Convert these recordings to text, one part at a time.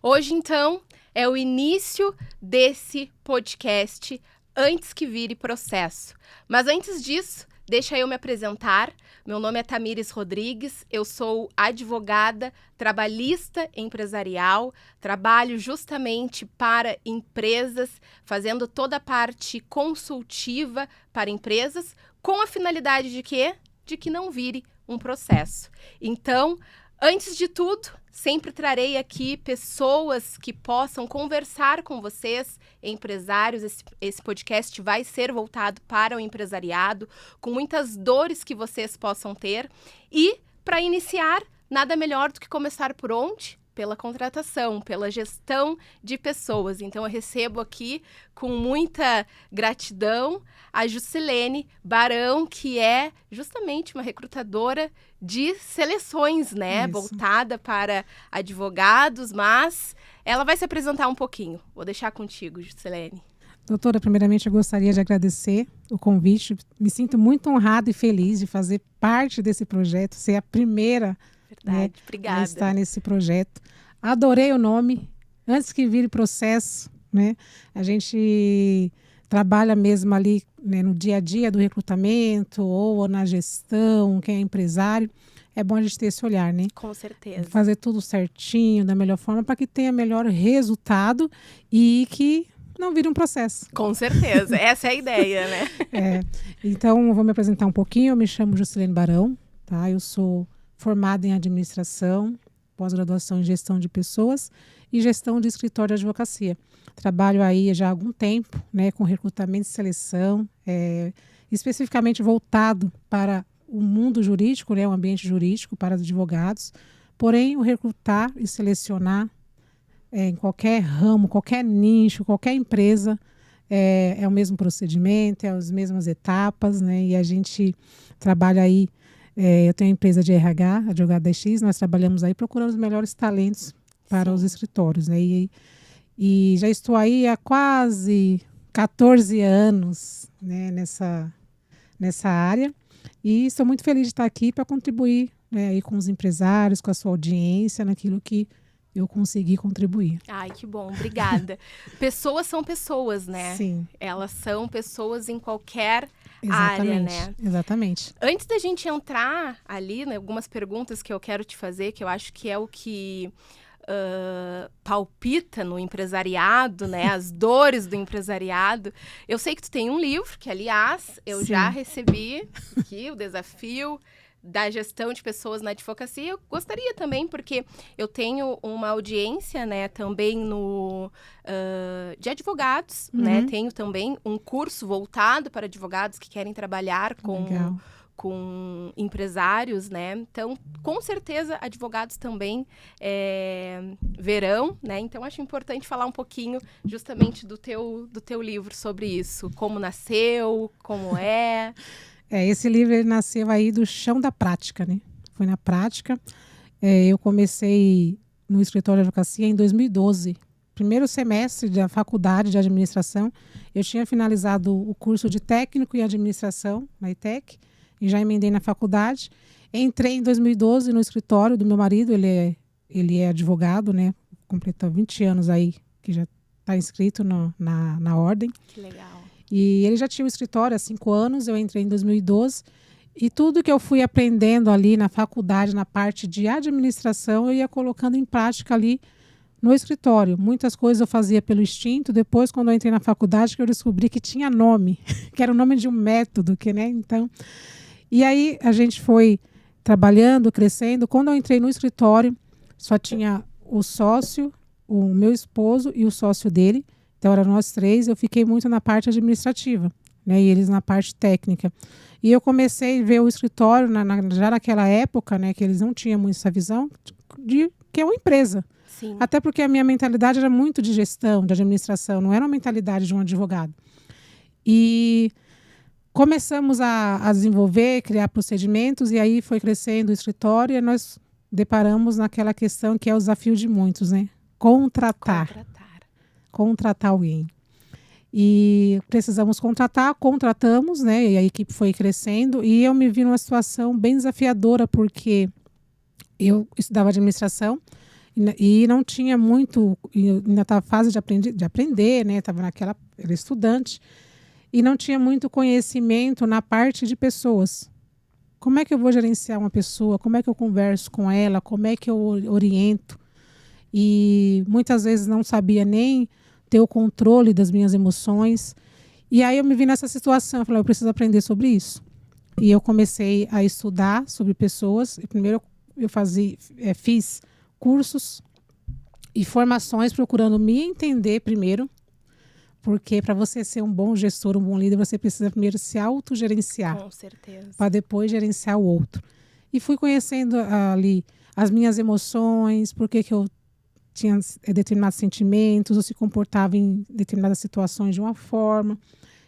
Hoje, então, é o início desse podcast Antes que Vire Processo. Mas antes disso, deixa eu me apresentar. Meu nome é Tamires Rodrigues, eu sou advogada trabalhista empresarial, trabalho justamente para empresas, fazendo toda a parte consultiva para empresas, com a finalidade de quê? De que não vire um processo. Então, antes de tudo, sempre trarei aqui pessoas que possam conversar com vocês, empresários. Esse podcast vai ser voltado para o empresariado, com muitas dores que vocês possam ter. E, para iniciar, nada melhor do que começar por onde? Pela contratação, pela gestão de pessoas. Então, eu recebo aqui, com muita gratidão, a Juscelene Barão, que é justamente uma recrutadora de seleções, né? Isso. Voltada para advogados, mas ela vai se apresentar um pouquinho. Vou deixar contigo, Juscelene. Doutora, primeiramente eu gostaria de agradecer o convite. Me sinto muito honrada e feliz de fazer parte desse projeto, ser a primeira Obrigada. a estar nesse projeto. Adorei o nome, Antes que Vire Processo, né? A gente trabalha mesmo ali, né, no dia a dia do recrutamento ou na gestão, quem é empresário. É bom a gente ter esse olhar, né? Com certeza. Fazer tudo certinho, da melhor forma, para que tenha melhor resultado e que não vire um processo. Com certeza, essa é a ideia, né? Então, eu vou me apresentar um pouquinho. Eu me chamo Juscelene Barão, tá? Eu sou formada em administração, pós-graduação em gestão de pessoas e gestão de escritório de advocacia. Trabalho aí já há algum tempo, né, com recrutamento e seleção, especificamente voltado para o mundo jurídico, né, o ambiente jurídico para os advogados. Porém, o recrutar e selecionar em qualquer ramo, qualquer nicho, qualquer empresa, é o mesmo procedimento, é as mesmas etapas, né? E a gente trabalha aí, eu tenho uma empresa de RH, Advogada X, nós trabalhamos aí procurando os melhores talentos para os escritórios, né? E já estou aí há quase 14 anos, né, nessa área, e estou muito feliz de estar aqui para contribuir, né, aí com os empresários, com a sua audiência, naquilo que eu consegui contribuir. Ai, que bom, obrigada. Pessoas são pessoas, né? Sim. Elas são pessoas em qualquer Exatamente, área, né? Exatamente. Antes da gente entrar ali, né, algumas perguntas que eu quero te fazer, que eu acho que é o que palpita no empresariado, né? As dores do empresariado. Eu sei que tu tem um livro, que aliás, eu Sim. já recebi aqui, o desafio da gestão de pessoas na advocacia. Eu gostaria também, porque eu tenho uma audiência, né, também de advogados, né? Tenho também um curso voltado para advogados que querem trabalhar com empresários, né? Então, com certeza, advogados também verão, né? Então, acho importante falar um pouquinho justamente do teu livro sobre isso. Como nasceu, como é... Esse livro ele nasceu aí do chão da prática, né? Foi na prática. Eu comecei no escritório de advocacia em 2012. Primeiro semestre da faculdade de administração. Eu tinha finalizado o curso de técnico em administração, na ETEC, e já emendei na faculdade. Entrei em 2012 no escritório do meu marido, ele é advogado, né? Completou 20 anos aí, que já está inscrito na ordem. Que legal. E ele já tinha um escritório há 5 anos, eu entrei em 2012, e tudo que eu fui aprendendo ali na faculdade, na parte de administração, eu ia colocando em prática ali no escritório. Muitas coisas eu fazia pelo instinto, depois quando eu entrei na faculdade que eu descobri que tinha nome, que era o nome de um método, né? Então, e aí a gente foi trabalhando, crescendo. Quando eu entrei no escritório, só tinha o sócio, o meu esposo e o sócio dele. Então, eram nós 3, eu fiquei muito na parte administrativa, né, e eles na parte técnica. E eu comecei a ver o escritório, já naquela época, né, que eles não tinham muito essa visão de que é uma empresa. Sim. Até porque a minha mentalidade era muito de gestão, de administração, não era uma mentalidade de um advogado. E começamos a desenvolver, criar procedimentos, e aí foi crescendo o escritório, e nós deparamos naquela questão que é o desafio de muitos, né? Contratar alguém. E precisamos contratamos, né? E a equipe foi crescendo, e eu me vi numa situação bem desafiadora, porque eu estudava administração E não tinha muito, ainda estava fase de aprender, né? Era estudante, e não tinha muito conhecimento na parte de pessoas. Como é que eu vou gerenciar uma pessoa? Como é que eu converso com ela? Como é que eu oriento? E muitas vezes não sabia nem ter o controle das minhas emoções. E aí eu me vi nessa situação, eu falei, eu preciso aprender sobre isso. E eu comecei a estudar sobre pessoas. E primeiro eu fiz cursos e formações procurando me entender primeiro, porque para você ser um bom gestor, um bom líder, você precisa primeiro se autogerenciar. Com certeza. Para depois gerenciar o outro. E fui conhecendo ali as minhas emoções, por que eu tinha determinados sentimentos, ou se comportava em determinadas situações de uma forma.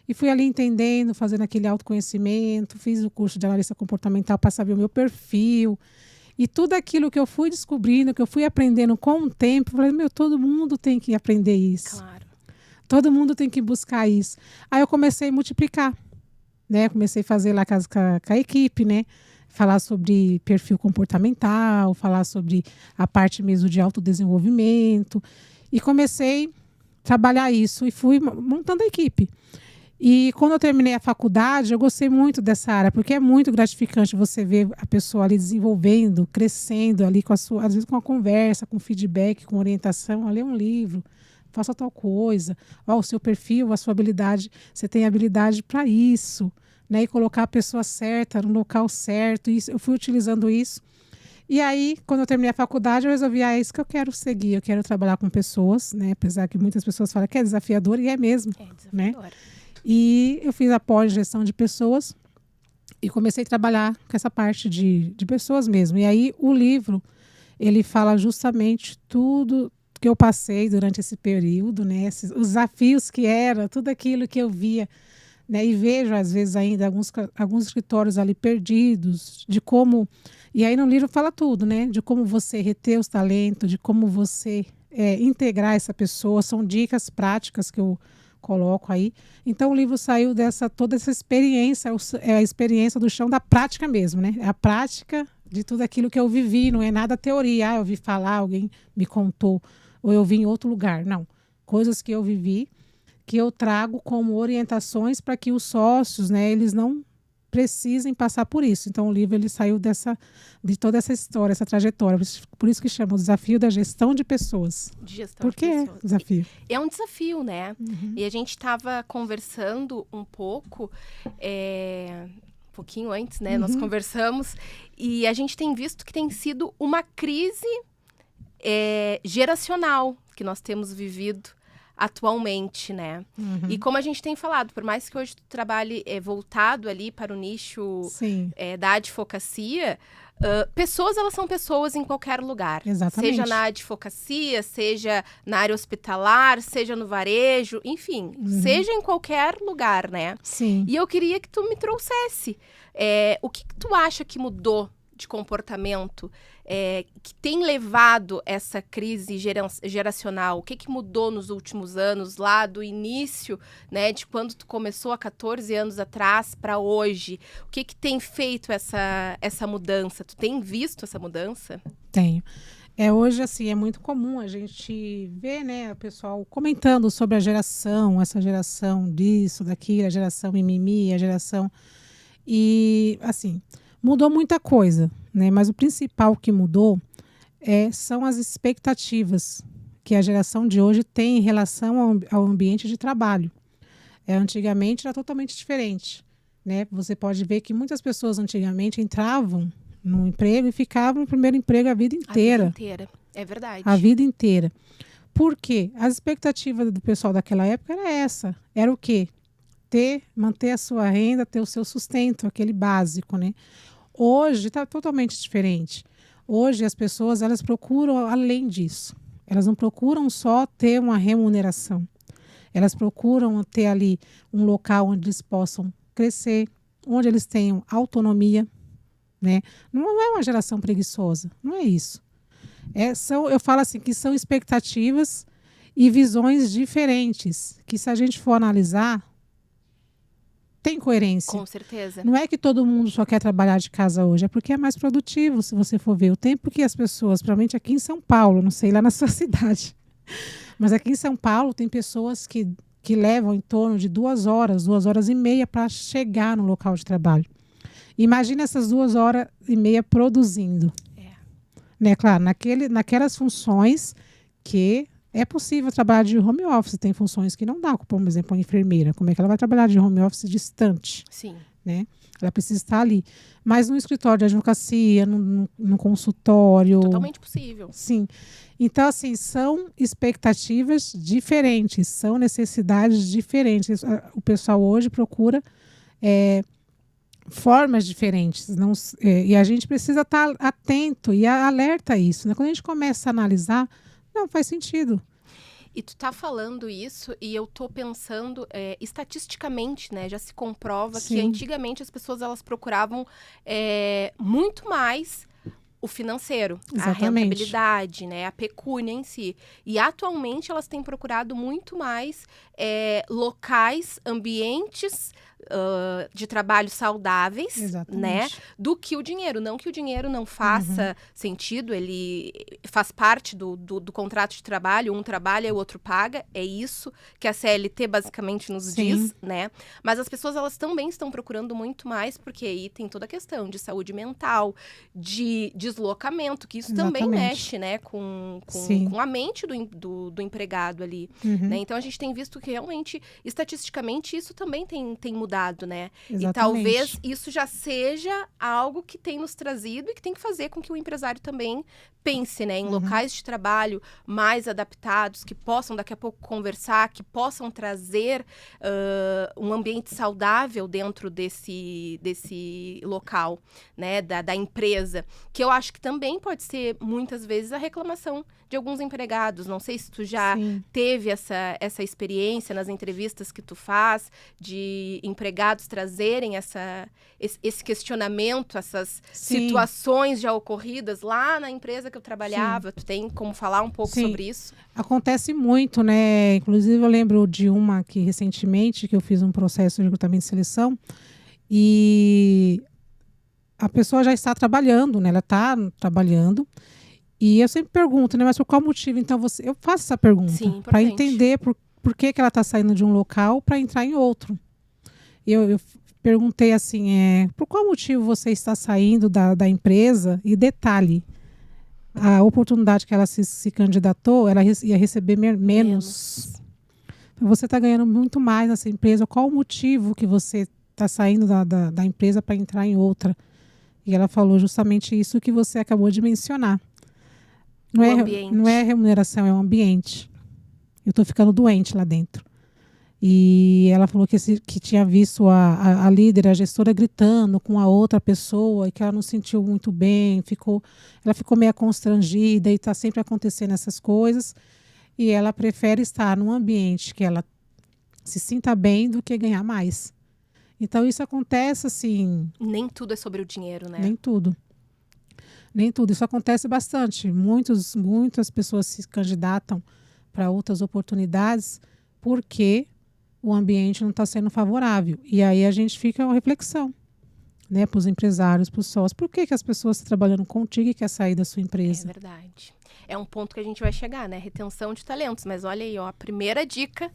E fui ali entendendo, fazendo aquele autoconhecimento, fiz o curso de analista comportamental para saber o meu perfil. E tudo aquilo que eu fui descobrindo, que eu fui aprendendo com o tempo, eu falei, todo mundo tem que aprender isso. Claro. Todo mundo tem que buscar isso. Aí eu comecei a multiplicar, né? Comecei a fazer lá com a equipe, né? Falar sobre perfil comportamental, falar sobre a parte mesmo de autodesenvolvimento. E comecei a trabalhar isso e fui montando a equipe. E quando eu terminei a faculdade, eu gostei muito dessa área, porque é muito gratificante você ver a pessoa ali desenvolvendo, crescendo ali, às vezes com a conversa, com feedback, com orientação. Ler um livro, faça tal coisa. O seu perfil, a sua habilidade, você tem habilidade para isso, né? E colocar a pessoa certa no local certo. E eu fui utilizando isso. E aí, quando eu terminei a faculdade, eu resolvi, é isso que eu quero seguir. Eu quero trabalhar com pessoas, né? Apesar que muitas pessoas falam que é desafiador, e é mesmo. É desafiador. Né? E eu fiz a pós-gestão de pessoas e comecei a trabalhar com essa parte de pessoas mesmo. E aí o livro, ele fala justamente tudo que eu passei durante esse período, né? Os desafios que era, tudo aquilo que eu via, né? E vejo, às vezes, ainda alguns escritórios ali perdidos, de como... E aí no livro fala tudo, né? De como você reter os talentos, de como você integrar essa pessoa. São dicas práticas que eu coloco aí. Então o livro saiu toda essa experiência, é a experiência do chão da prática mesmo, né? É a prática de tudo aquilo que eu vivi, não é nada teoria. Eu ouvi falar, alguém me contou, ou eu vi em outro lugar. Não. Coisas que eu vivi, que eu trago como orientações para que os sócios, né, eles não precisem passar por isso. Então o livro ele saiu de toda essa história, essa trajetória. Por isso que chama o desafio da gestão de pessoas. De gestão Por que de pessoas. É desafio? É um desafio, né? Uhum. E a gente estava conversando um pouco, um pouquinho antes, né? Nós conversamos e a gente tem visto que tem sido uma crise geracional que nós temos vivido atualmente, né? E como a gente tem falado, por mais que hoje tu trabalhe voltado ali para o nicho da advocacia, pessoas, elas são pessoas em qualquer lugar. Exatamente. Seja na advocacia, seja na área hospitalar, seja no varejo, enfim, seja em qualquer lugar, né? Sim. E eu queria que tu me trouxesse o que tu acha que mudou de comportamento que tem levado essa crise geracional? O que mudou nos últimos anos, lá do início, né, de quando tu começou há 14 anos atrás para hoje? O que tem feito essa mudança? Tu tem visto essa mudança? Tenho. Hoje, assim, é muito comum a gente ver, né, o pessoal comentando sobre essa geração disso, daquilo, a geração mimimi, a geração... E, assim, mudou muita coisa, né? Mas o principal que mudou são as expectativas que a geração de hoje tem em relação ao ambiente de trabalho. Antigamente era totalmente diferente, né? Você pode ver que muitas pessoas antigamente entravam no emprego e ficavam no primeiro emprego a vida inteira. A vida inteira, é verdade. A vida inteira. Por quê? As expectativas do pessoal daquela época era essa. Era o quê? Manter a sua renda, ter o seu sustento, aquele básico, né? Hoje está totalmente diferente. Hoje as pessoas, elas procuram além disso. Elas não procuram só ter uma remuneração. Elas procuram ter ali um local onde eles possam crescer, onde eles tenham autonomia, né? Não é uma geração preguiçosa, não é isso. Eu falo assim, que são expectativas e visões diferentes, que se a gente for analisar, tem coerência. Com certeza. Não é que todo mundo só quer trabalhar de casa hoje, é porque é mais produtivo, se você for ver. O tempo que as pessoas, principalmente aqui em São Paulo, não sei lá na sua cidade, mas aqui em São Paulo tem pessoas que levam em torno de 2 horas e meia para chegar no local de trabalho. Imagina essas 2 horas e meia produzindo. Né? Claro, naquelas funções que é possível trabalhar de home office. Tem funções que não dá, por exemplo, uma enfermeira. Como é que ela vai trabalhar de home office distante? Sim. Né? Ela precisa estar ali. Mas no escritório de advocacia, no consultório... Totalmente possível. Sim. Então, assim, são expectativas diferentes, são necessidades diferentes. O pessoal hoje procura formas diferentes. E a gente precisa estar atento e alerta a isso. Né? Quando a gente começa a analisar, não faz sentido. E tu tá falando isso e eu tô pensando, estatisticamente, né? Já se comprova que antigamente as pessoas elas procuravam muito mais o financeiro, Exatamente. A rentabilidade, né? A pecúnia em si. E atualmente elas têm procurado muito mais locais, ambientes de trabalho saudáveis, né? Do que o dinheiro. Não que o dinheiro não faça sentido, ele faz parte do contrato de trabalho, um trabalha e o outro paga, é isso que a CLT basicamente nos diz, né? Mas as pessoas, elas também estão procurando muito mais, porque aí tem toda a questão de saúde mental, de deslocamento, que isso também mexe, né? Com a mente do empregado ali, né? Então, a gente tem visto que realmente, estatisticamente, isso também tem mudado, né? Exatamente. E talvez isso já seja algo que tem nos trazido e que tem que fazer com que o empresário também pense, né, em locais de trabalho mais adaptados, que possam daqui a pouco conversar, que possam trazer um ambiente saudável dentro desse local, né, da empresa, que eu acho que também pode ser, muitas vezes, a reclamação de alguns empregados. Não sei se tu já teve essa experiência nas entrevistas que tu faz, de empregados trazerem esse questionamento, essas situações já ocorridas lá na empresa que eu trabalhava. Tu tem como falar um pouco sobre isso? Acontece muito, né? Inclusive, eu lembro de uma que recentemente, que eu fiz um processo de recrutamento e seleção, e a pessoa já está trabalhando, né? Ela está trabalhando. E eu sempre pergunto, né? Mas por qual motivo, então, eu faço essa pergunta para entender por que ela está saindo de um local para entrar em outro. Eu perguntei assim, por qual motivo você está saindo da empresa? E detalhe, a oportunidade que ela se candidatou, ela ia receber menos. Você está ganhando muito mais nessa empresa. Qual o motivo que você está saindo da empresa para entrar em outra? E ela falou justamente isso que você acabou de mencionar. Não é remuneração, é o ambiente. Eu estou ficando doente lá dentro. E ela falou que tinha visto a líder, a gestora, gritando com a outra pessoa e que ela não se sentiu muito bem. Ela ficou meio constrangida e está sempre acontecendo essas coisas. E ela prefere estar num ambiente que ela se sinta bem do que ganhar mais. Então, isso acontece assim... Nem tudo é sobre o dinheiro, né? Nem tudo. Isso acontece bastante. Muitas pessoas se candidatam para outras oportunidades porque o ambiente não está sendo favorável. E aí a gente fica uma reflexão, né, para os empresários, para os sócios. Por que as pessoas estão trabalhando contigo e querem sair da sua empresa? É verdade. É um ponto que a gente vai chegar, né? Retenção de talentos. Mas olha aí, ó, a primeira dica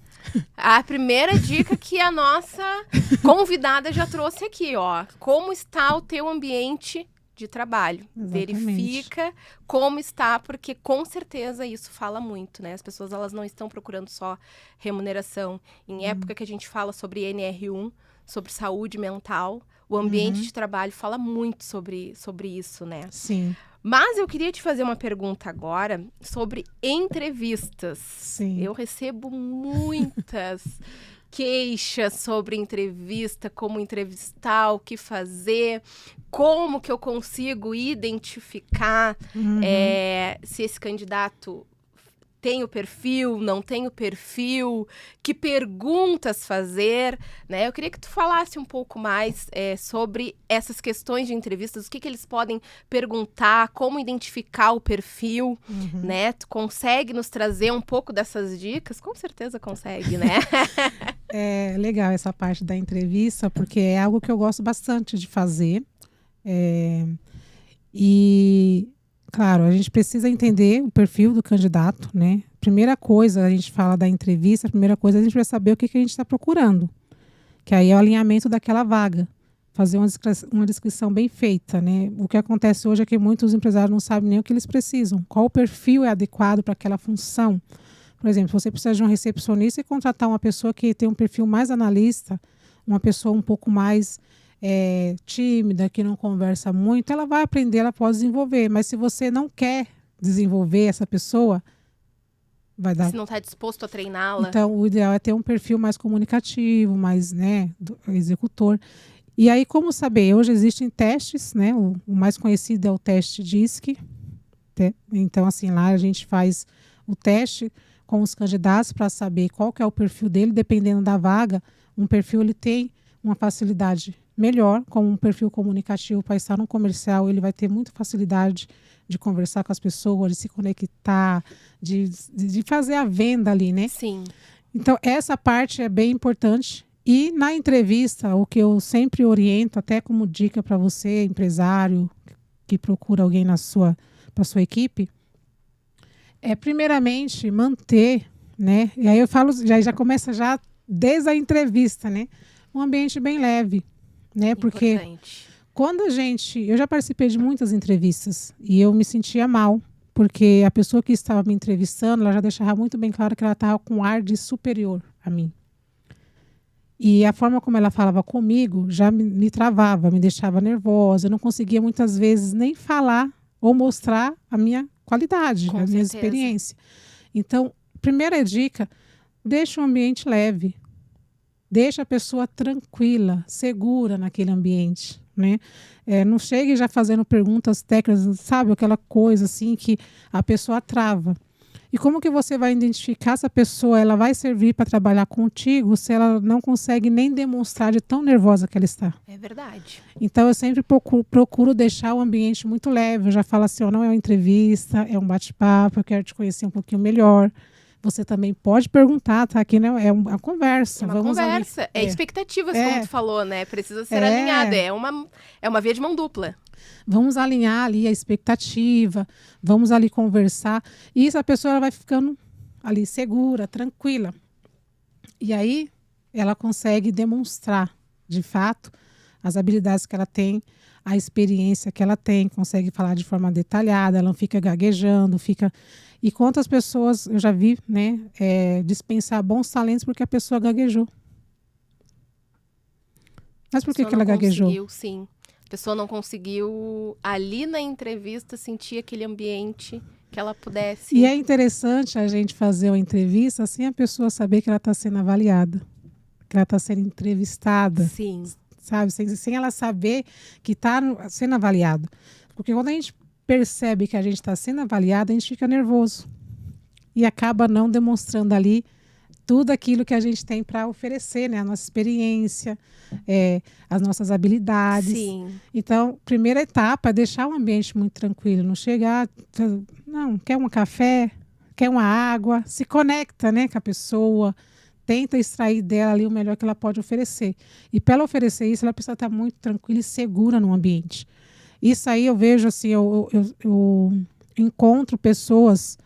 que a nossa convidada já trouxe aqui, ó. Como está o teu ambiente de trabalho? Exatamente. Verifica como está, porque com certeza isso fala muito, né? As pessoas, elas não estão procurando só remuneração. Em época que a gente fala sobre NR1, sobre saúde mental, o ambiente de trabalho fala muito sobre isso, né? Sim. Mas eu queria te fazer uma pergunta agora sobre entrevistas. Sim. Eu recebo muitas queixas sobre entrevista, como entrevistar, o que fazer, como que eu consigo identificar se esse candidato tem o perfil, não tem o perfil, que perguntas fazer, né? Eu queria que tu falasse um pouco mais sobre essas questões de entrevistas, o que eles podem perguntar, como identificar o perfil, né? Tu consegue nos trazer um pouco dessas dicas? Com certeza consegue, né? É legal essa parte da entrevista, porque é algo que eu gosto bastante de fazer. E, claro, a gente precisa entender o perfil do candidato, né? Primeira coisa, a gente fala da entrevista, a primeira coisa a gente vai saber o que a gente está procurando, que aí é o alinhamento daquela vaga. Fazer uma descrição bem feita, né? O que acontece hoje é que muitos empresários não sabem nem o que eles precisam, qual o perfil é adequado para aquela função. Por exemplo, se você precisa de um recepcionista e contratar uma pessoa que tem um perfil mais analista, uma pessoa um pouco mais tímida, que não conversa muito, ela vai aprender, ela pode desenvolver. Mas se você não quer desenvolver essa pessoa, vai dar... Se não está disposto a treiná-la. Então, o ideal é ter um perfil mais comunicativo, mais, né, executor. E aí, como saber? Hoje existem testes, né? O mais conhecido é o teste DISC. Então, assim, lá a gente faz o teste com os candidatos para saber qual que é o perfil dele, dependendo da vaga. Um perfil ele tem uma facilidade melhor, como um perfil comunicativo para estar no comercial, ele vai ter muita facilidade de conversar com as pessoas, de se conectar, de fazer a venda ali, né? Sim. Então, essa parte é bem importante. E na entrevista, o que eu sempre oriento, até como dica para você, empresário, que procura alguém para a sua equipe, é primeiramente manter, né? E aí eu falo, já começa já desde a entrevista, né? Um ambiente bem leve, né? Porque quando eu já participei de muitas entrevistas e eu me sentia mal, porque a pessoa que estava me entrevistando, ela já deixava muito bem claro que ela estava com um ar de superior a mim. E a forma como ela falava comigo já me travava, me deixava nervosa. Eu não conseguia muitas vezes nem falar ou mostrar a minha qualidade, a minha experiência. Então, primeira dica, deixa o ambiente leve. Deixa a pessoa tranquila, segura naquele ambiente, né? Não chegue já fazendo perguntas técnicas, sabe? Aquela coisa assim que a pessoa trava. E como que você vai identificar se a pessoa ela vai servir para trabalhar contigo se ela não consegue nem demonstrar de tão nervosa que ela está? É verdade. Então, eu sempre procuro deixar o ambiente muito leve. Eu já falo assim, não é uma entrevista, é um bate-papo, eu quero te conhecer um pouquinho melhor. Você também pode perguntar, tá? Aqui, né? É uma conversa. É uma conversa. Expectativas, como tu falou, né? Precisa ser alinhada. É uma via de mão dupla. Vamos alinhar ali a expectativa, vamos ali conversar. E isso a pessoa ela vai ficando ali segura, tranquila. E aí ela consegue demonstrar, de fato, as habilidades que ela tem, a experiência que ela tem, consegue falar de forma detalhada, ela não fica gaguejando, fica... E quantas pessoas eu já vi, né, dispensar bons talentos porque a pessoa gaguejou. Mas por que ela gaguejou? Conseguiu, sim. A pessoa não conseguiu, ali na entrevista, sentir aquele ambiente que ela pudesse... E é interessante a gente fazer uma entrevista sem a pessoa saber que ela está sendo avaliada, que ela está sendo entrevistada. Sim. Sabe? Sem ela saber que está sendo avaliado. Porque quando a gente percebe que a gente está sendo avaliado, a gente fica nervoso. E acaba não demonstrando ali tudo aquilo que a gente tem para oferecer, né? A nossa experiência, as nossas habilidades. Sim. Então, primeira etapa é deixar o ambiente muito tranquilo. Não chegar, não, quer um café, quer uma água, se conecta, né, com a pessoa, tenta extrair dela ali o melhor que ela pode oferecer. E para ela oferecer isso, ela precisa estar muito tranquila e segura no ambiente. Isso aí eu vejo assim, eu encontro pessoas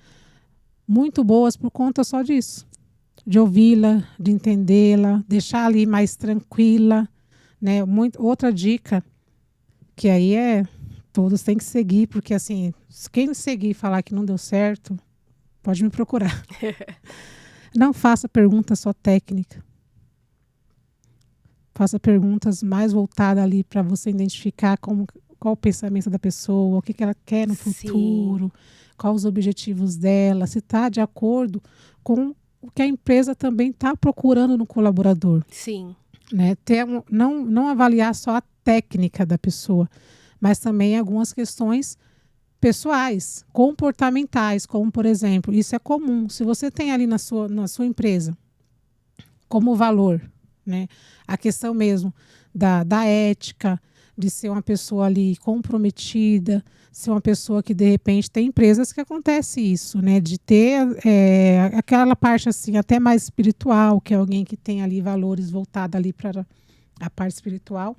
muito boas por conta só disso. De ouvi-la, de entendê-la, deixar ali mais tranquila, né? Outra dica, que aí todos têm que seguir, porque assim, quem seguir e falar que não deu certo, pode me procurar. Não faça perguntas só técnica. Faça perguntas mais voltadas ali para você identificar qual o pensamento da pessoa, o que ela quer no futuro, quais os objetivos dela, se está de acordo com o que a empresa também está procurando no colaborador. Sim. Né? Não avaliar só a técnica da pessoa, mas também algumas questões pessoais, comportamentais, como, por exemplo, isso é comum. Se você tem ali na sua empresa como valor, né, a questão mesmo da ética, de ser uma pessoa ali comprometida, ser uma pessoa que, de repente, tem empresas que acontece isso, né, de ter aquela parte assim, até mais espiritual, que é alguém que tem ali valores voltados ali para a parte espiritual.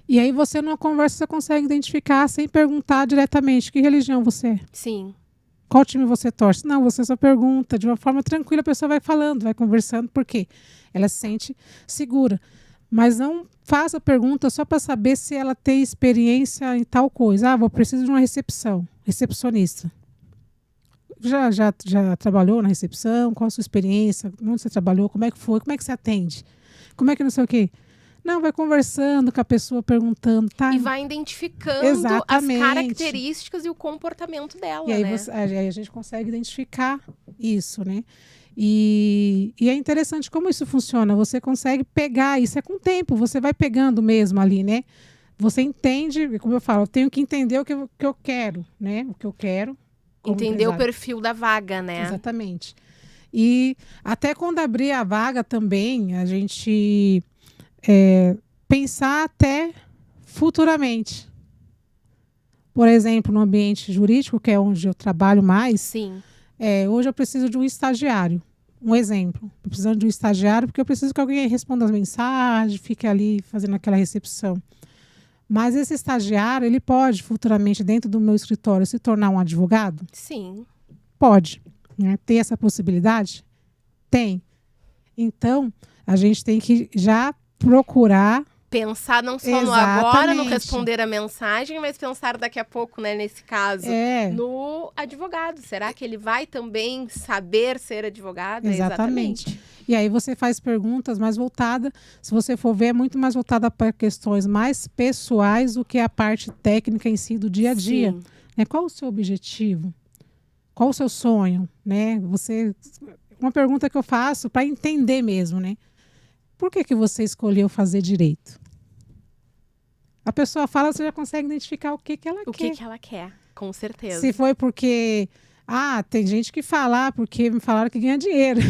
E aí você, numa conversa, você consegue identificar sem perguntar diretamente que religião você é. Sim. Qual time você torce? Não, você só pergunta de uma forma tranquila, a pessoa vai falando, vai conversando, por quê? Ela se sente segura. Mas não faça pergunta só para saber se ela tem experiência em tal coisa. Vou preciso de uma recepcionista. Já trabalhou na recepção? Qual a sua experiência? Onde você trabalhou? Como é que foi? Como é que você atende? Como é que não sei o quê? Não, vai conversando com a pessoa, perguntando. Tá? E vai identificando Exatamente. As características e o comportamento dela, e aí, né? Aí a gente consegue identificar isso, né? E é interessante como isso funciona. Você consegue pegar, isso é com o tempo, você vai pegando mesmo ali, né? Você entende, como eu falo, eu tenho que entender o que eu quero, né? O que eu quero. Entender o perfil da vaga, né? Exatamente. E até quando abrir a vaga também, a gente pensar até futuramente. Por exemplo, no ambiente jurídico, que é onde eu trabalho mais, Sim. Hoje eu preciso de um estagiário. Um exemplo. Estou precisando de um estagiário porque eu preciso que alguém responda as mensagens, fique ali fazendo aquela recepção. Mas esse estagiário, ele pode futuramente, dentro do meu escritório, se tornar um advogado? Sim. Pode. Né? Tem essa possibilidade? Tem. Então, a gente tem que já procurar... Pensar não só no agora, no responder a mensagem, mas pensar daqui a pouco, né, nesse caso, no advogado. Será que ele vai também saber ser advogado? Exatamente. E aí você faz perguntas mais voltadas, se você for ver, é muito mais voltada para questões mais pessoais do que a parte técnica em si do dia a dia. Né? Qual o seu objetivo? Qual o seu sonho? Né? Uma pergunta que eu faço para entender mesmo, né? Por que você escolheu fazer direito? A pessoa fala, você já consegue identificar o que ela quer. O que ela quer, com certeza. Se foi porque... tem gente que fala porque me falaram que ganha dinheiro.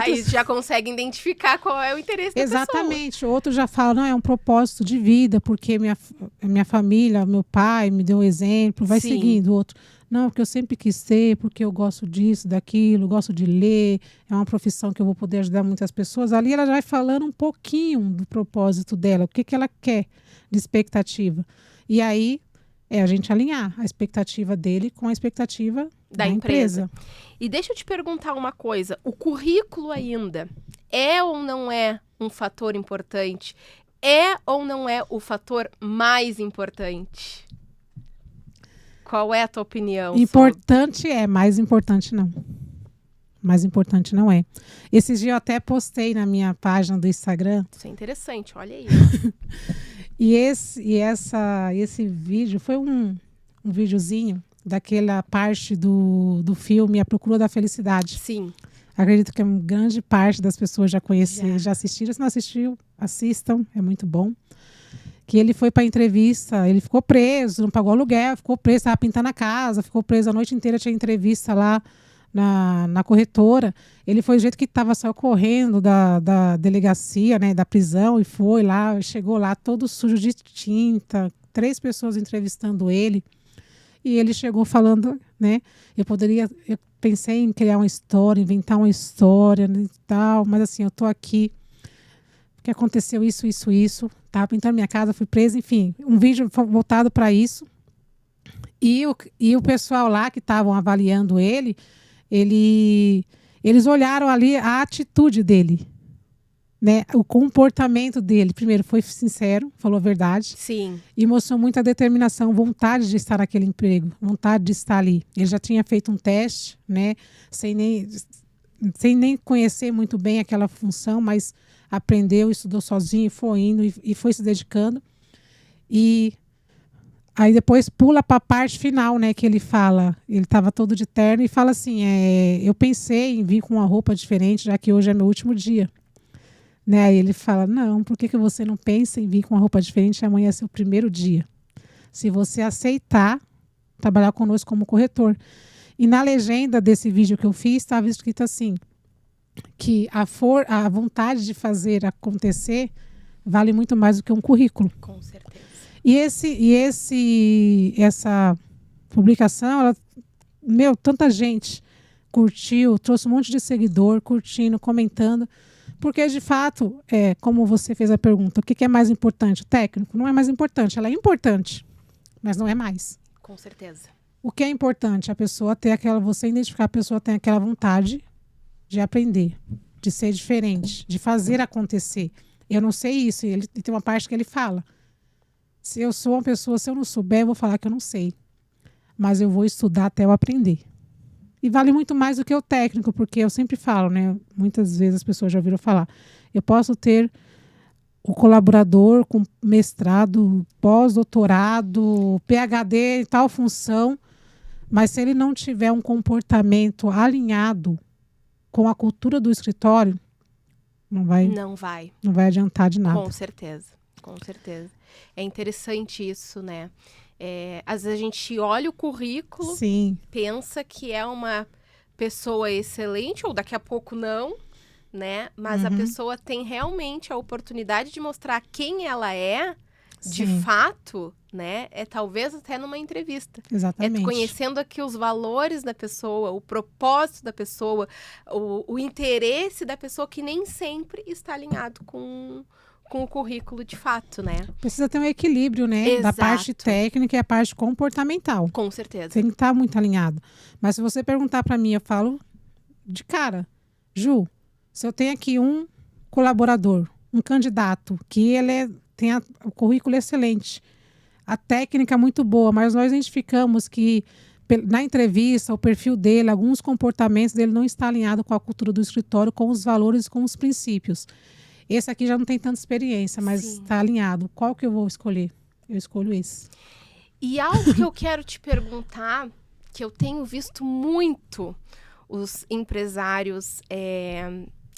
Aí já consegue identificar qual é o interesse da pessoa. Exatamente. Outros já falam, não, é um propósito de vida, porque minha família, meu pai me deu um exemplo, vai seguindo. Outro, não, porque eu sempre quis ser, porque eu gosto disso, daquilo, gosto de ler, é uma profissão que eu vou poder ajudar muitas pessoas. Ali ela já vai falando um pouquinho do propósito dela, o que ela quer de expectativa. E aí, a gente alinhar a expectativa dele com a expectativa da empresa. E deixa eu te perguntar uma coisa, o currículo ainda é ou não é um fator importante? É ou não é o fator mais importante? Qual é a tua opinião? Importante mais importante não. Mais importante não é. Esses dias eu até postei na minha página do Instagram. Isso é interessante, olha aí. E esse vídeo foi um videozinho daquela parte do filme A Procura da Felicidade. Sim. Acredito que uma grande parte das pessoas já conheceram, já assistiram. Se não assistiu, assistam, é muito bom. Que ele foi para entrevista, ele ficou preso, não pagou aluguel, ficou preso, estava pintando a casa, ficou preso a noite inteira, tinha entrevista lá na corretora. Ele foi do jeito que estava só correndo da delegacia, né, da prisão, e foi lá, chegou lá todo sujo de tinta, 3 pessoas entrevistando ele. E ele chegou falando, né, eu pensei em criar uma história, inventar uma história e tal, mas assim, eu tô aqui, porque aconteceu isso, estava pintando minha casa, fui presa, enfim, um vídeo voltado para isso. E o pessoal lá que estavam avaliando eles olharam ali a atitude dele, né? O comportamento dele. Primeiro, foi sincero, falou a verdade. Sim. E mostrou muita determinação, vontade de estar naquele emprego, vontade de estar ali. Ele já tinha feito um teste, né? Sem nem conhecer muito bem aquela função, mas aprendeu, estudou sozinho, foi indo e foi se dedicando. E aí depois pula para a parte final, né, que ele fala, ele estava todo de terno e fala assim, eu pensei em vir com uma roupa diferente, já que hoje é meu último dia. Né? Aí ele fala, não, por que você não pensa em vir com uma roupa diferente e amanhã é seu primeiro dia? se você aceitar trabalhar conosco como corretor. E na legenda desse vídeo que eu fiz, estava escrito assim, que a vontade de fazer acontecer vale muito mais do que um currículo. Com certeza. Essa publicação, tanta gente curtiu, trouxe um monte de seguidor, curtindo, comentando, porque de fato, como você fez a pergunta, o que é mais importante? O técnico não é mais importante, ela é importante, mas não é mais. Com certeza. O que é importante? Você identificar a pessoa tem aquela vontade de aprender, de ser diferente, de fazer acontecer. Eu não sei isso, ele tem uma parte que ele fala. Se eu sou uma pessoa, se eu não souber, eu vou falar que eu não sei. Mas eu vou estudar até eu aprender. E vale muito mais do que o técnico, porque eu sempre falo, né? Muitas vezes as pessoas já ouviram falar. Eu posso ter o colaborador com mestrado, pós-doutorado, PhD em tal função, mas se ele não tiver um comportamento alinhado com a cultura do escritório, não vai adiantar de nada. Com certeza, com certeza. É interessante isso, né? Às vezes a gente olha o currículo, Sim, pensa que é uma pessoa excelente, ou daqui a pouco não, né? Mas a pessoa tem realmente a oportunidade de mostrar quem ela é, de sim, fato, né? Talvez até numa entrevista. exatamente. Conhecendo aqui os valores da pessoa, o propósito da pessoa, o interesse da pessoa, que nem sempre está alinhado com o currículo de fato, né? Precisa ter um equilíbrio, né? Exato. Da parte técnica e a parte comportamental. Com certeza. Tem que estar muito alinhado. Mas se você perguntar para mim, eu falo de cara, Ju, se eu tenho aqui um colaborador, um candidato, que ele tem o currículo excelente, a técnica muito boa, mas nós identificamos que na entrevista, o perfil dele, alguns comportamentos dele não está alinhado com a cultura do escritório, com os valores, com os princípios. Esse aqui já não tem tanta experiência, mas está alinhado. Qual que eu vou escolher? Eu escolho esse. E algo que eu quero te perguntar, que eu tenho visto muito os empresários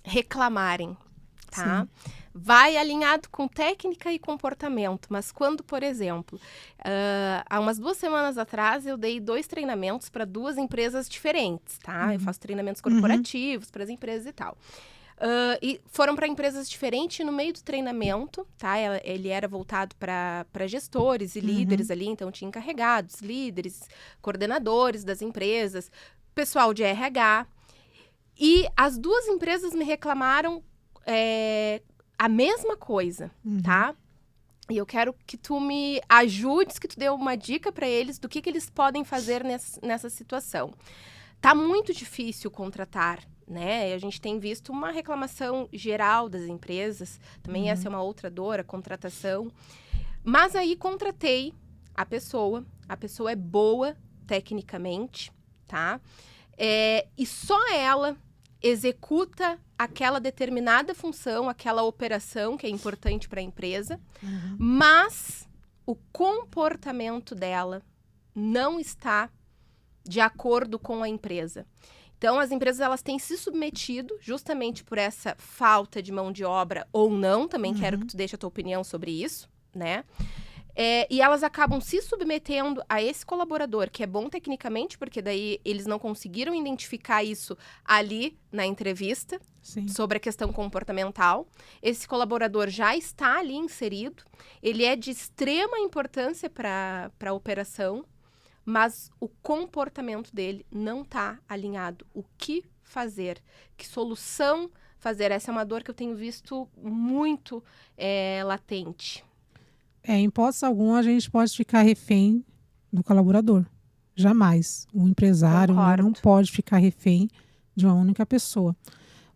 reclamarem, tá? Sim. Vai alinhado com técnica e comportamento, mas quando, por exemplo, há umas 2 semanas atrás, eu dei 2 treinamentos para 2 empresas diferentes, tá? Eu faço treinamentos corporativos para as empresas e tal. E foram para empresas diferentes. No meio do treinamento, tá? Ele era voltado para gestores e líderes ali, então tinha encarregados, líderes, coordenadores das empresas, pessoal de RH. E as 2 empresas me reclamaram a mesma coisa, tá? E eu quero que tu me ajudes, que tu dê uma dica para eles do que eles podem fazer nessa situação. Tá muito difícil contratar, né? A gente tem visto uma reclamação geral das empresas, também essa é uma outra dor, a contratação. Mas aí contratei a pessoa é boa tecnicamente, tá? E só ela executa aquela determinada função, aquela operação que é importante para a empresa, mas o comportamento dela não está de acordo com a empresa. Então, as empresas elas têm se submetido justamente por essa falta de mão de obra ou não, também quero que tu deixe a tua opinião sobre isso, né? E elas acabam se submetendo a esse colaborador, que é bom tecnicamente, porque daí eles não conseguiram identificar isso ali na entrevista, Sim. sobre a questão comportamental. Esse colaborador já está ali inserido, ele é de extrema importância para a operação, mas o comportamento dele não está alinhado. O que fazer? Que solução fazer? Essa é uma dor que eu tenho visto muito latente. Em hipótese alguma, a gente pode ficar refém do colaborador. Jamais. O empresário não pode ficar refém de uma única pessoa.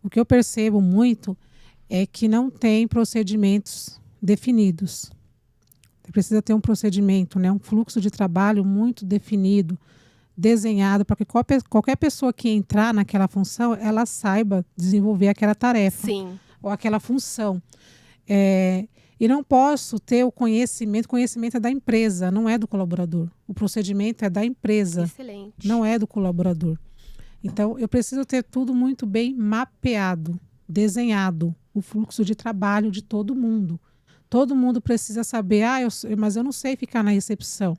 O que eu percebo muito é que não tem procedimentos definidos. Você precisa ter um procedimento, né? Um fluxo de trabalho muito definido, desenhado, para que qualquer pessoa que entrar naquela função, ela saiba desenvolver aquela tarefa. Sim. Ou aquela função. E não posso ter o conhecimento é da empresa, não é do colaborador. O procedimento é da empresa, Excelente. Não é do colaborador. Então, eu preciso ter tudo muito bem mapeado, desenhado, o fluxo de trabalho de todo mundo. Todo mundo precisa saber, mas eu não sei ficar na recepção.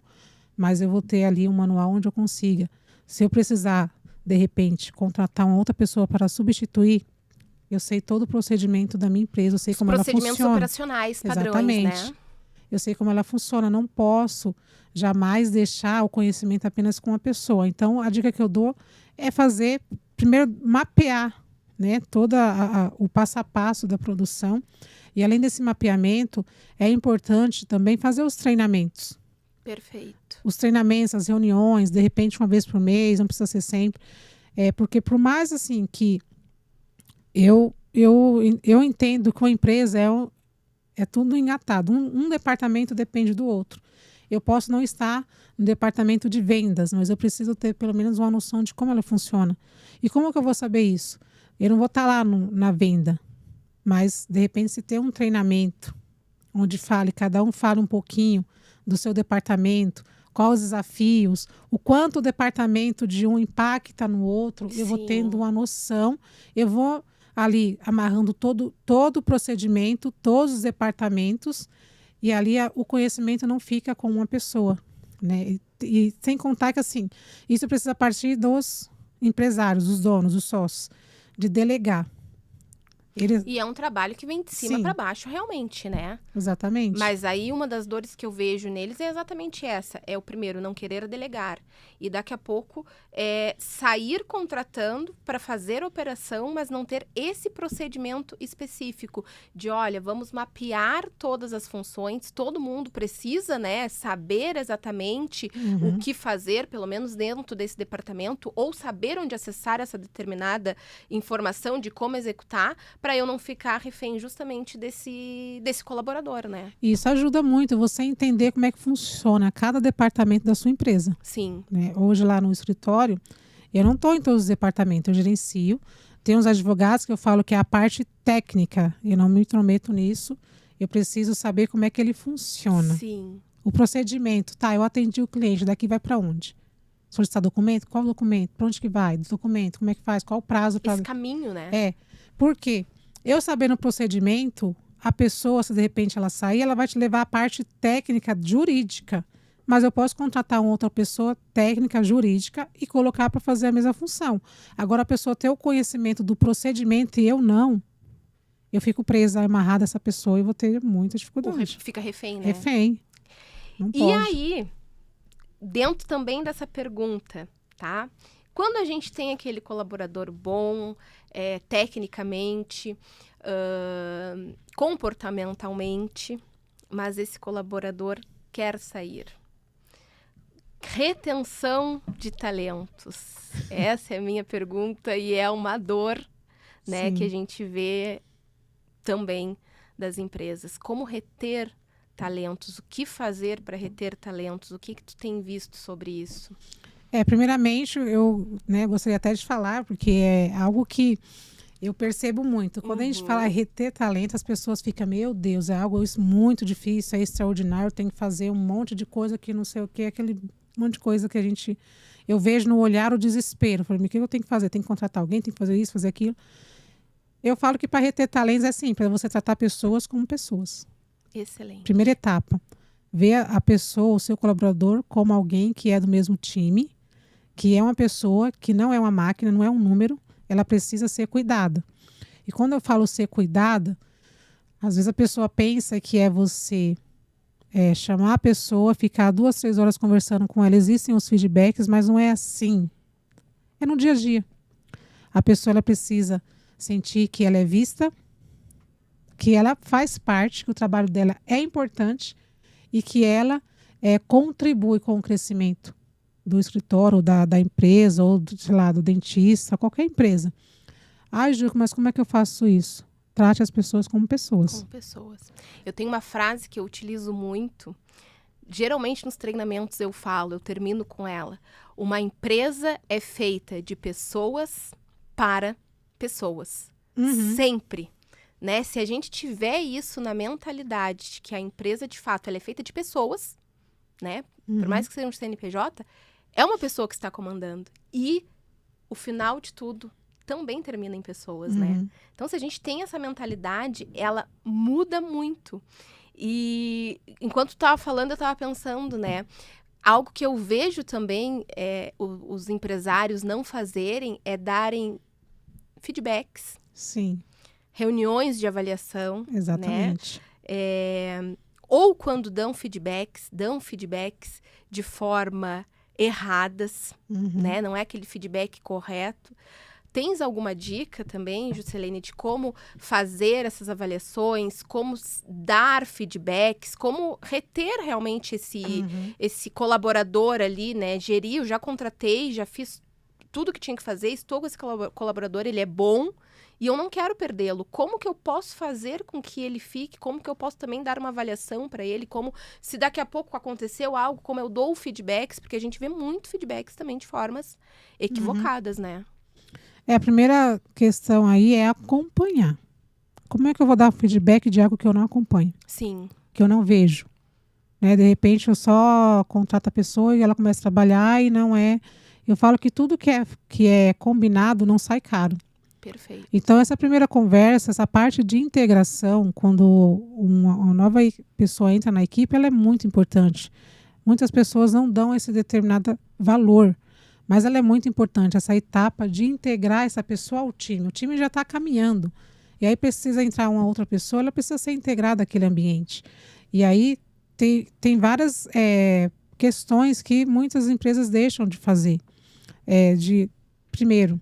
Mas eu vou ter ali um manual onde eu consiga. Se eu precisar, de repente, contratar uma outra pessoa para substituir, eu sei todo o procedimento da minha empresa, eu sei como ela funciona. Os procedimentos operacionais padrões, Exatamente. né? Eu sei como ela funciona, não posso jamais deixar o conhecimento apenas com uma pessoa. Então, a dica que eu dou é fazer, primeiro, mapear, né, todo o passo a passo da produção. E, além desse mapeamento, é importante também fazer os treinamentos. Perfeito. Os treinamentos, as reuniões, de repente, uma vez por mês, não precisa ser sempre. Porque, por mais assim que eu entendo que uma empresa é tudo engatado. Um departamento depende do outro. Eu posso não estar no departamento de vendas, mas eu preciso ter pelo menos uma noção de como ela funciona. E como que eu vou saber isso? Eu não vou estar lá na venda, mas de repente se ter um treinamento onde cada um fala um pouquinho do seu departamento, quais os desafios, o quanto o departamento de um impacta no outro, eu vou tendo uma noção, eu vou ali amarrando todo o procedimento, todos os departamentos, e ali o conhecimento não fica com uma pessoa, né? E sem contar que, assim, isso precisa partir dos empresários, dos donos, dos sócios, de delegar. E é um trabalho que vem de cima para baixo, realmente, né? Exatamente. Mas aí uma das dores que eu vejo neles é exatamente essa. É o primeiro, não querer delegar. E daqui a pouco sair contratando para fazer a operação, mas não ter esse procedimento específico de, olha, vamos mapear todas as funções, todo mundo precisa, né, saber exatamente o que fazer, pelo menos dentro desse departamento, ou saber onde acessar essa determinada informação de como executar, para eu não ficar refém justamente desse colaborador, né? Isso ajuda muito você entender como é que funciona cada departamento da sua empresa. Sim. Né? Hoje lá no escritório, eu não estou em todos os departamentos, eu gerencio. Tem uns advogados que eu falo que é a parte técnica, eu não me intrometo nisso, eu preciso saber como é que ele funciona. Sim. O procedimento, eu atendi o cliente, daqui vai para onde? Solicitar documento? Qual documento? Para onde que vai? Documento, como é que faz? Qual o prazo? Esse caminho, né? Por quê? Eu sabendo o procedimento, a pessoa, se de repente ela sair, ela vai te levar a parte técnica jurídica. Mas eu posso contratar uma outra pessoa técnica jurídica e colocar para fazer a mesma função. Agora, a pessoa ter o conhecimento do procedimento e eu não, eu fico presa, amarrada a essa pessoa e vou ter muita dificuldade. Fica refém, né? Refém. Não pode. E aí, dentro também dessa pergunta, tá? Quando a gente tem aquele colaborador bom, tecnicamente, comportamentalmente, mas esse colaborador quer sair. Retenção de talentos. Essa é a minha pergunta e é uma dor, né, que a gente vê também das empresas. Como reter talentos? O que fazer para reter talentos? O que tu tem visto sobre isso? Primeiramente, eu gostaria até de falar, porque é algo que eu percebo muito. Quando a gente fala reter talento, as pessoas ficam, meu Deus, é algo muito difícil, é extraordinário, tem que fazer um monte de coisa que não sei o que, aquele monte de coisa que eu vejo no olhar o desespero. Eu falei, o que eu tenho que fazer? Tem que contratar alguém, tem que fazer isso, fazer aquilo. Eu falo que para reter talentos é assim, para você tratar pessoas como pessoas. Excelente. Primeira etapa, ver a pessoa, o seu colaborador, como alguém que é do mesmo time, que é uma pessoa que não é uma máquina, não é um número, ela precisa ser cuidada. E quando eu falo ser cuidada, às vezes a pessoa pensa que é você chamar a pessoa, ficar 2, 3 horas conversando com ela. Existem os feedbacks, mas não é assim. É no dia a dia. A pessoa ela precisa sentir que ela é vista, que ela faz parte, que o trabalho dela é importante e que ela contribui com o crescimento do escritório, da empresa, ou do dentista, qualquer empresa. Ju, mas como é que eu faço isso? Trate as pessoas como pessoas. Como pessoas. Eu tenho uma frase que eu utilizo muito. Geralmente nos treinamentos eu termino com ela. Uma empresa é feita de pessoas para pessoas. Sempre. Né? Se a gente tiver isso na mentalidade de que a empresa, de fato, ela é feita de pessoas, né? Por mais que seja um CNPJ, é uma pessoa que está comandando. E o final de tudo também termina em pessoas, né? Então, se a gente tem essa mentalidade, ela muda muito. E enquanto tu estava falando, eu estava pensando, né? Algo que eu vejo também os empresários não fazerem é darem feedbacks. Sim. Reuniões de avaliação. Exatamente. Né? Ou quando dão feedbacks de forma erradas, né? Não é aquele feedback correto. Tens alguma dica também, Juscelene, de como fazer essas avaliações, como dar feedbacks, como reter realmente esse colaborador ali, né? Gerir, eu já contratei, já fiz tudo que tinha que fazer, estou com esse colaborador, ele é bom e eu não quero perdê-lo. Como que eu posso fazer com que ele fique? Como que eu posso também dar uma avaliação para ele? Como, se daqui a pouco aconteceu algo, como eu dou feedbacks, porque a gente vê muito feedbacks também de formas equivocadas, né? A primeira questão aí é acompanhar. Como é que eu vou dar feedback de algo que eu não acompanho? Sim. Que eu não vejo. Né? De repente, eu só contrato a pessoa e ela começa a trabalhar e não é... Eu falo que tudo que é combinado não sai caro. Perfeito. Então, essa primeira conversa, essa parte de integração, quando uma nova pessoa entra na equipe, ela é muito importante. Muitas pessoas não dão esse determinado valor. Mas ela é muito importante, essa etapa de integrar essa pessoa ao time. O time já está caminhando. E aí precisa entrar uma outra pessoa, ela precisa ser integrada àquele ambiente. E aí tem várias questões que muitas empresas deixam de fazer. Primeiro,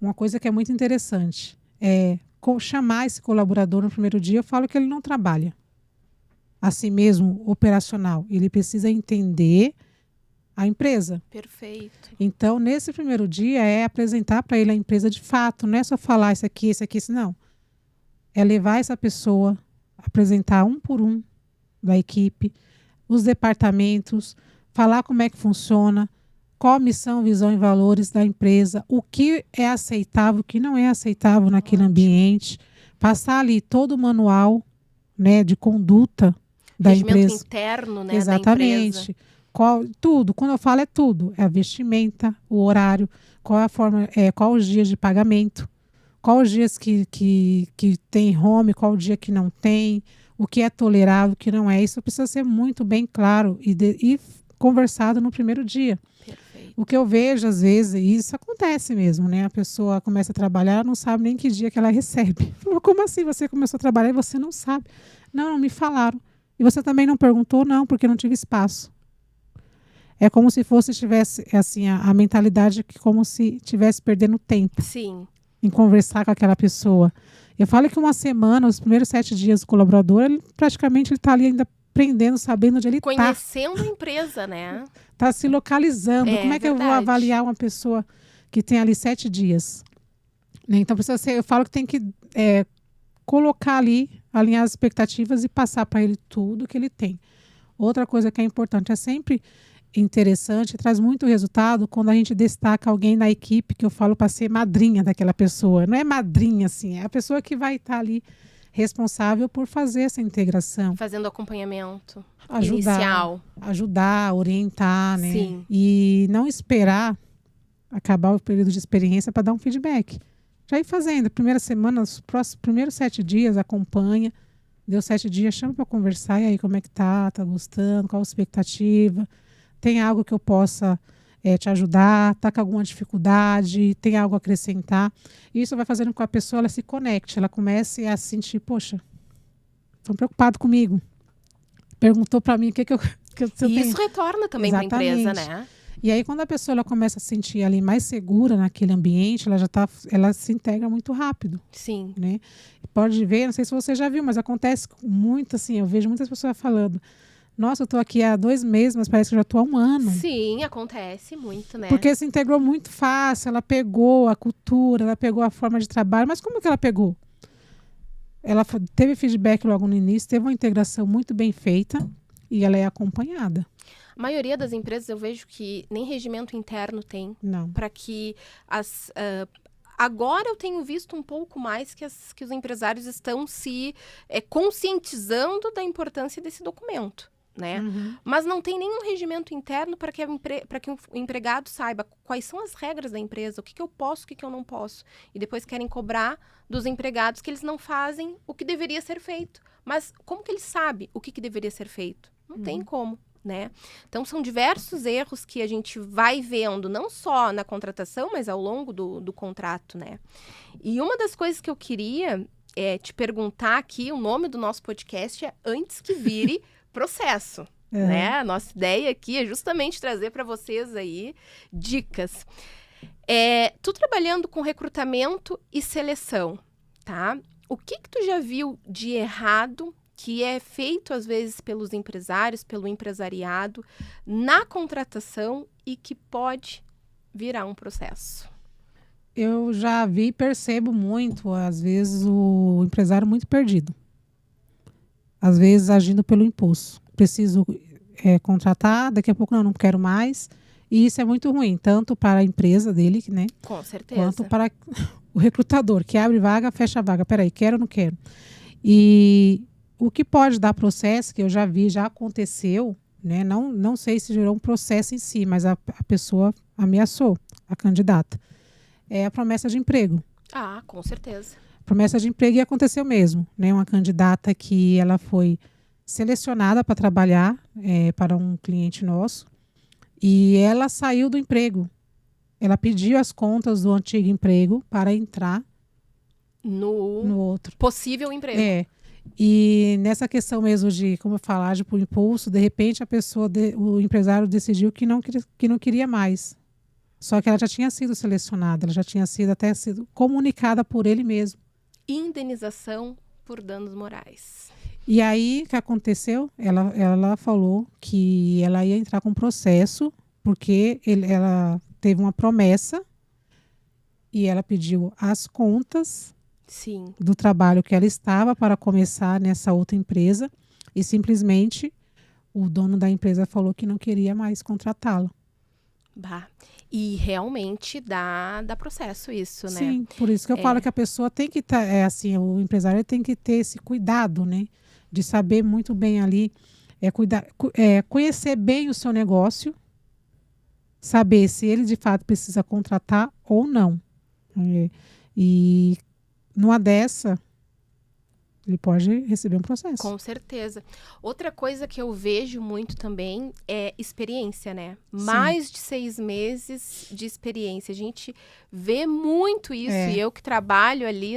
uma coisa que é muito interessante, chamar esse colaborador no primeiro dia, eu falo que ele não trabalha assim mesmo, operacional. Ele precisa entender a empresa. Perfeito. Então, nesse primeiro dia, é apresentar para ele a empresa de fato. Não é só falar isso aqui, não. É levar essa pessoa, apresentar um por um da equipe, os departamentos, falar como é que funciona, qual a missão, visão e valores da empresa, o que é aceitável, o que não é aceitável naquele ambiente, passar ali todo o manual, né, de conduta da empresa. Regimento interno, né, exatamente. Da empresa. Tudo, quando eu falo é tudo, é a vestimenta, o horário, qual é a forma, qual os dias de pagamento, qual os dias que tem home, qual o dia que não tem, o que é tolerável, o que não é. Isso precisa ser muito bem claro e conversado no primeiro dia. Perfeito. O que eu vejo às vezes, e isso acontece mesmo, né? A pessoa começa a trabalhar, não sabe nem que dia que ela recebe. Como assim você começou a trabalhar e você não sabe? Não me falaram. E você também não perguntou? Não, porque não tive espaço. É como se tivesse assim, a mentalidade que como se estivesse perdendo tempo. Sim. Em conversar com aquela pessoa. Eu falo que uma semana, os primeiros 7 dias do colaborador, ele praticamente está ali ainda aprendendo, sabendo onde ele está. Conhecendo a empresa, né? Está se localizando. Como é que eu vou avaliar uma pessoa que tem ali 7 dias? Né? Então, eu falo que tem que colocar ali, alinhar as expectativas e passar para ele tudo que ele tem. Outra coisa que é importante é sempre interessante, traz muito resultado quando a gente destaca alguém na equipe que eu falo para ser madrinha daquela pessoa. Não é madrinha, assim, é a pessoa que vai estar ali responsável por fazer essa integração. Fazendo acompanhamento inicial. Ajudar, orientar, né? Sim. E não esperar acabar o período de experiência para dar um feedback. Já ir fazendo. Primeira semana, os primeiros 7 dias, acompanha. Deu 7 dias, chama para conversar. E aí, como é que tá? Tá gostando? Qual a expectativa? Tem algo que eu possa te ajudar? Está com alguma dificuldade? Tem algo a acrescentar? Isso vai fazendo com que a pessoa ela se conecte, ela comece a sentir, poxa, estão preocupados comigo. Perguntou para mim o que eu tenho. Isso retorna também para a empresa, né? E aí, quando a pessoa ela começa a se sentir ali mais segura naquele ambiente, ela se integra muito rápido. Sim. Né? Pode ver, não sei se você já viu, mas acontece muito assim, eu vejo muitas pessoas falando, nossa, eu estou aqui há 2 meses, mas parece que eu já estou há 1 ano. Sim, acontece muito, né? Porque se integrou muito fácil, ela pegou a cultura, ela pegou a forma de trabalho. Mas como que ela pegou? Ela teve feedback logo no início, teve uma integração muito bem feita e ela é acompanhada. A maioria das empresas eu vejo que nem regimento interno tem. Não. Para que agora eu tenho visto um pouco mais que os empresários estão se conscientizando da importância desse documento. Né? Uhum. Mas não tem nenhum regimento interno para que o empregado saiba quais são as regras da empresa, o que eu posso, o que eu não posso. E depois querem cobrar dos empregados que eles não fazem o que deveria ser feito. Mas como que ele sabe o que deveria ser feito? Não tem como, né? Então, são diversos erros que a gente vai vendo, não só na contratação, mas ao longo do contrato, né? E uma das coisas que eu queria te perguntar aqui, o nome do nosso podcast é Antes que Vire Processo. Né? A nossa ideia aqui é justamente trazer para vocês aí dicas. Tu trabalhando com recrutamento e seleção, tá? O que tu já viu de errado que é feito, às vezes, pelos empresários, pelo empresariado, na contratação e que pode virar um processo? Eu já vi e percebo muito, às vezes, o empresário muito perdido. Às vezes, agindo pelo impulso. Preciso contratar, daqui a pouco não quero mais. E isso é muito ruim, tanto para a empresa dele, né? Com certeza. Quanto para o recrutador, que abre vaga, fecha a vaga. Peraí, quero ou não quero? E o que pode dar processo, que eu já vi, já aconteceu, né? Não sei se gerou um processo em si, mas a pessoa ameaçou a candidata. É a promessa de emprego. Ah, com certeza. Promessa de emprego, e aconteceu mesmo, né? Uma candidata que ela foi selecionada para trabalhar para um cliente nosso e ela saiu do emprego. Ela pediu as contas do antigo emprego para entrar no outro. Possível emprego. E nessa questão mesmo de, como eu falar, de por impulso, de repente o empresário decidiu que não queria mais. Só que ela já tinha sido selecionada, ela já tinha sido comunicada por ele mesmo. Indenização por danos morais. E aí, o que aconteceu? Ela falou que ela ia entrar com processo, porque ela teve uma promessa e ela pediu as contas do trabalho que ela estava para começar nessa outra empresa e simplesmente o dono da empresa falou que não queria mais contratá-la. E realmente dá processo isso, né? Sim, por isso que eu falo que a pessoa tem que estar, o empresário tem que ter esse cuidado, né? De saber muito bem ali, conhecer bem o seu negócio, saber se ele de fato precisa contratar ou não. E numa dessa, ele pode receber um processo. Com certeza. Outra coisa que eu vejo muito também é experiência, né? Sim. Mais de 6 meses de experiência. A gente vê muito isso. E eu que trabalho ali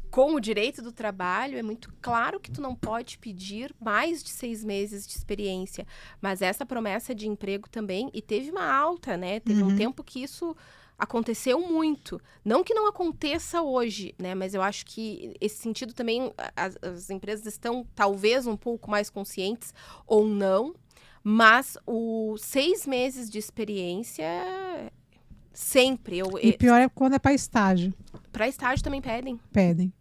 com o direito do trabalho, é muito claro que tu não pode pedir mais de 6 meses de experiência. Mas essa promessa de emprego também, e teve uma alta, né? Teve um tempo que isso aconteceu muito. Não que não aconteça hoje, né? Mas eu acho que esse sentido também, as empresas estão talvez um pouco mais conscientes ou não, mas os 6 meses de experiência sempre. E pior é quando é para estágio. Para estágio também pedem? Pedem.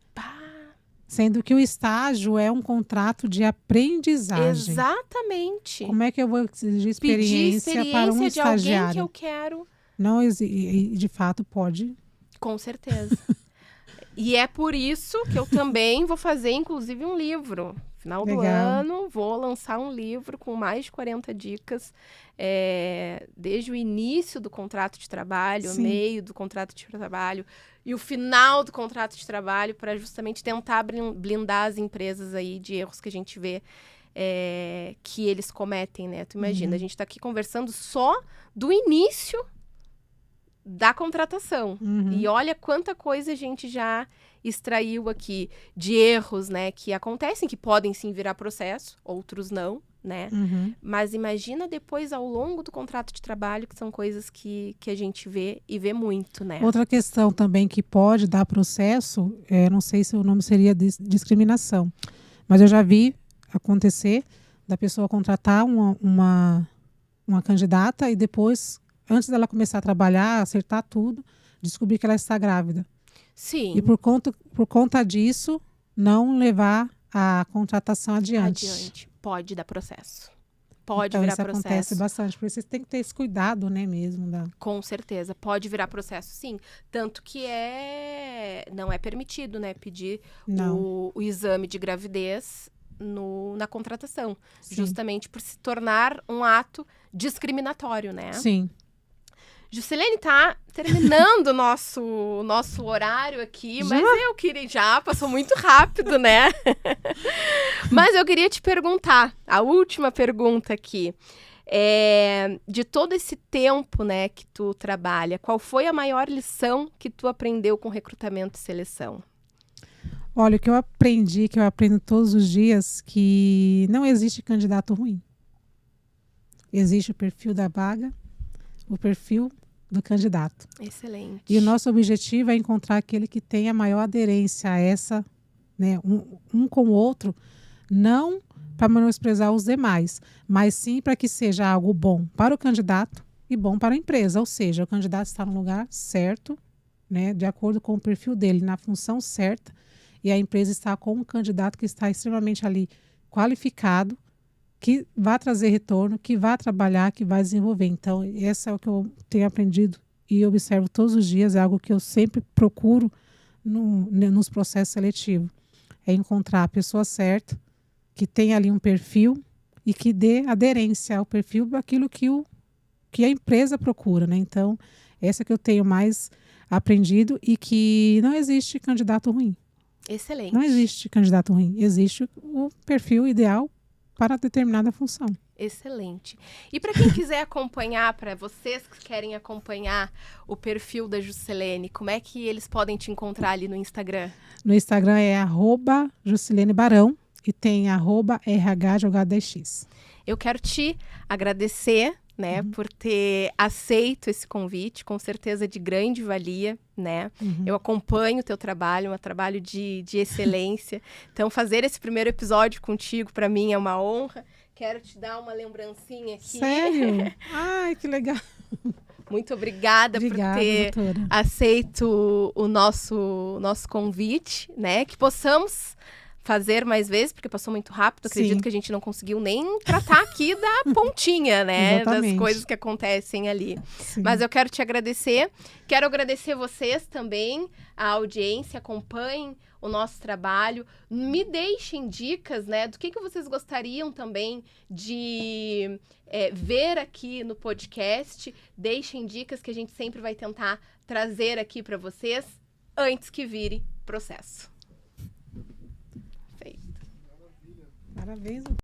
Sendo que o estágio é um contrato de aprendizagem. Exatamente. Como é que eu vou exigir experiência para um de alguém estagiário? Que eu quero. Não, de fato, pode. Com certeza. E é por isso que eu também vou fazer, inclusive, um livro. Final do ano, vou lançar um livro com mais de 40 dicas, desde o início do contrato de trabalho, o meio do contrato de trabalho e o final do contrato de trabalho, para justamente tentar blindar as empresas aí de erros que a gente vê que eles cometem, né? Tu imagina, a gente está aqui conversando só do início da contratação. E olha quanta coisa a gente já extraiu aqui de erros, né, que acontecem, que podem sim virar processo, outros não, né? Mas imagina depois, ao longo do contrato de trabalho, que são coisas que a gente vê e vê muito, né? Outra questão também que pode dar processo, não sei se o nome seria discriminação, mas eu já vi acontecer da pessoa contratar uma candidata e depois, antes dela começar a trabalhar, acertar tudo, descobrir que ela está grávida. Sim. E por conta disso, não levar a contratação adiante. Pode dar processo. Pode então, virar isso processo. Acontece bastante. Por isso, você tem que ter esse cuidado, né, mesmo. Com certeza. Pode virar processo, sim. Tanto que não é permitido, né, pedir o exame de gravidez na contratação. Sim. Justamente por se tornar um ato discriminatório, né? Sim. Juscelene, tá terminando o nosso horário aqui, mas eu queria... Já passou muito rápido, né? Mas eu queria te perguntar, a última pergunta aqui. De todo esse tempo, né, que tu trabalha, qual foi a maior lição que tu aprendeu com recrutamento e seleção? Olha, o que eu aprendi, que eu aprendo todos os dias, que não existe candidato ruim. Existe o perfil da vaga, o perfil do candidato. Excelente. E o nosso objetivo é encontrar aquele que tem a maior aderência a essa, né, um com o outro, não para menosprezar os demais, mas sim para que seja algo bom para o candidato e bom para a empresa. Ou seja, o candidato está no lugar certo, né, de acordo com o perfil dele, na função certa, e a empresa está com um candidato que está extremamente ali qualificado, que vai trazer retorno, que vai trabalhar, que vai desenvolver. Então, esse é o que eu tenho aprendido e observo todos os dias, é algo que eu sempre procuro nos processos seletivos. É encontrar a pessoa certa, que tem ali um perfil e que dê aderência ao perfil daquilo que a empresa procura, né? Então, essa que eu tenho mais aprendido e que não existe candidato ruim. Excelente. Não existe candidato ruim. Existe o perfil ideal para determinada função. Excelente. E para quem quiser acompanhar, para vocês que querem acompanhar o perfil da Juscelene, como é que eles podem te encontrar ali no Instagram? No Instagram é @JusceleneBarão e tem @RHJogada10x. Eu quero te agradecer, né, por ter aceito esse convite, com certeza de grande valia, né? Eu acompanho o teu trabalho, um trabalho de excelência. Então, fazer esse primeiro episódio contigo, para mim, é uma honra. Quero te dar uma lembrancinha aqui. Sério? Ai, que legal. Muito obrigada por ter aceito o nosso convite, né? Que possamos fazer mais vezes, porque passou muito rápido. Acredito que a gente não conseguiu nem tratar aqui da pontinha, né? Das coisas que acontecem ali. Sim. Mas eu quero te agradecer. Quero agradecer vocês também, a audiência. Acompanhem o nosso trabalho. Me deixem dicas, né? Do que vocês gostariam também de ver aqui no podcast. Deixem dicas que a gente sempre vai tentar trazer aqui para vocês antes que vire processo. Parabéns.